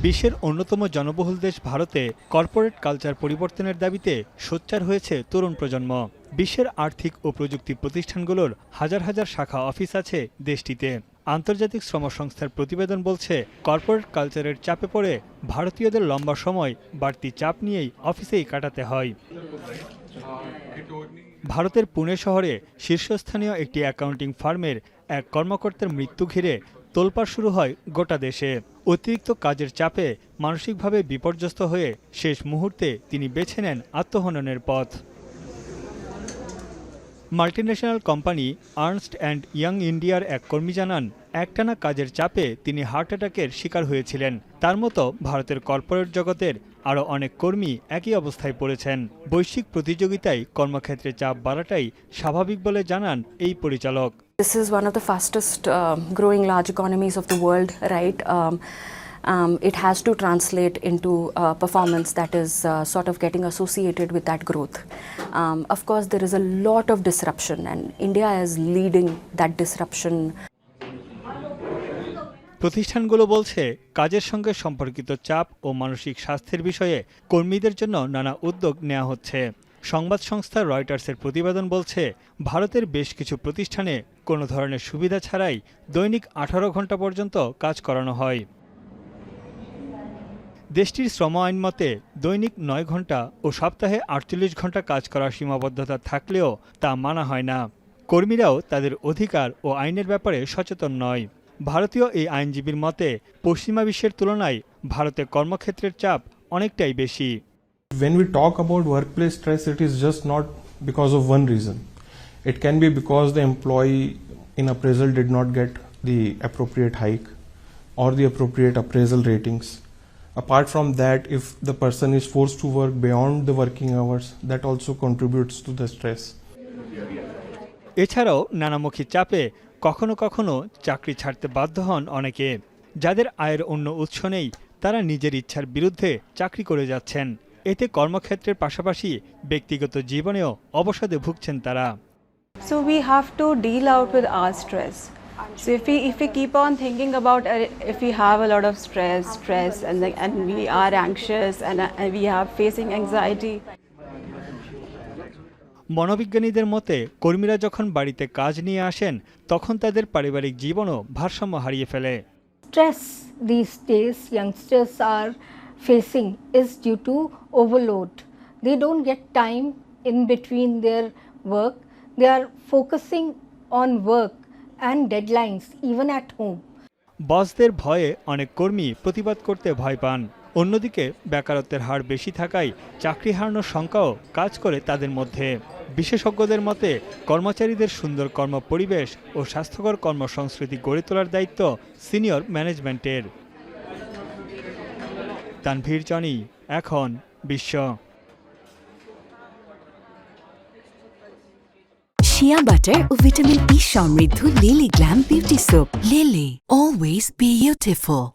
বিশ্বের অন্যতম জনবহুল দেশ ভারতে কর্পোরেট কালচার পরিবর্তনের দাবিতে সোচ্চার হয়েছে তরুণ প্রজন্ম। বিশ্বের আর্থিক ও প্রযুক্তি প্রতিষ্ঠানগুলোর হাজার হাজার শাখা অফিস আছে দেশটিতে। আন্তর্জাতিক শ্রম সংস্থার প্রতিবেদন বলছে, কর্পোরেট কালচারের চাপে পড়ে ভারতীয়দের লম্বা সময় বাড়তি চাপ নিয়েই অফিসেই কাটাতে হয়। ভারতের পুনে শহরে শীর্ষস্থানীয় একটি অ্যাকাউন্টিং ফার্মের এক কর্মকর্তার মৃত্যু ঘিরে তোলপাড় শুরু হয় গোটা দেশে। অতিরিক্ত কাজের চাপে মানসিকভাবে বিপর্যস্ত হয়ে শেষ মুহূর্তে তিনি বেছে নেন আত্মহননের পথ। Multinational company Ernst and young ইন্ডিয়ার এক কর্মী জানান, একটানা কাজের চাপে তিনি হার্ট অ্যাটাকের শিকার হয়েছিলেন। তার মতো ভারতের কর্পোরেট জগতের আরও অনেক কর্মী একই অবস্থায় পড়েছেন। বৈশ্বিক প্রতিযোগিতায় কর্মক্ষেত্রে চাপ বাড়াটাই স্বাভাবিক বলে জানান এই পরিচালক। This is one of the fastest growing large economies of the world, right? It has to translate into performance that is sort of getting associated with that growth. Of course, there is a lot of disruption, and India is leading that disruption. প্রতিষ্ঠানগুলো বলছে, কাজের সঙ্গে সম্পর্কিত চাপ ও মানসিক স্বাস্থ্যের বিষয়ে কর্মীদের জন্য নানা উদ্যোগ নেওয়া হচ্ছে। সংবাদ সংস্থা রয়টার্সের প্রতিবেদন বলছে, ভারতের বেশ কিছু প্রতিষ্ঠানে কোনো ধরনের সুবিধা ছাড়াই দৈনিক 18 ঘন্টা পর্যন্ত কাজ করানো হয়। দেশটির শ্রম আইন মতে দৈনিক 9 ঘন্টা ও সপ্তাহে 48 ঘন্টা কাজ করার সীমাবদ্ধতা থাকলেও তা মানা হয় না। কর্মীরাও তাদের অধিকার ও আইনের ব্যাপারে সচেতন নয়। ভারতীয় এই আইনজীবীর মতে, পশ্চিমা বিশ্বের তুলনায় ভারতে কর্মক্ষেত্রের চাপ অনেকটাই বেশি। When we talk about workplace stress, it is just not because of one reason. It can be because the employee in appraisal did not get the appropriate hike or the appropriate appraisal ratings. Apart from that, if the person is forced to work beyond the working hours, that also contributes to the stress. এছাড়াও নানামুখী চাপে কখনো কখনো চাকরি ছাড়তে বাধ্য হন অনেকে। যাদের আয়ের অন্য উৎস নেই, তারা নিজের ইচ্ছার বিরুদ্ধে চাকরি করে যাচ্ছেন। এতে কর্মক্ষেত্রের পাশাপাশি ব্যক্তিগত জীবনেও অবসাদে ভুগছেন তারা। So we have to deal out with our stress. So if we keep on thinking about if we have a lot of stress and we are anxious and we are facing anxiety. মনোবিজ্ঞানীদের মতে, কর্মীরা যখন বাড়িতে কাজ নিয়ে আসেন তখন তাদের পারিবারিক জীবনও ভারসাম্য হারিয়ে ফেলে। Stress these days youngsters are facing is due to overload. They don't get time in between their work. They are focusing on work and deadlines even at home. বসদের ভয়ে অনেক কর্মী প্রতিবাদ করতে ভয় পান। অন্যদিকে বেকারত্বের হার বেশি থাকায় চাকরি হারানোর শঙ্কাও কাজ করে তাদের মধ্যে। বিশেষজ্ঞদের মতে, কর্মচারীদের সুন্দর কর্মপরিবেশ ও স্বাস্থ্যকর কর্মসংস্কৃতি গড়ে তোলার দায়িত্ব সিনিয়র ম্যানেজমেন্টের। তানভীর জনি, এখন বিশ্ব। শিয়া বাটার ও ভিটামিন ই সমৃদ্ধ lily glam beauty soap. Lily, always beautiful.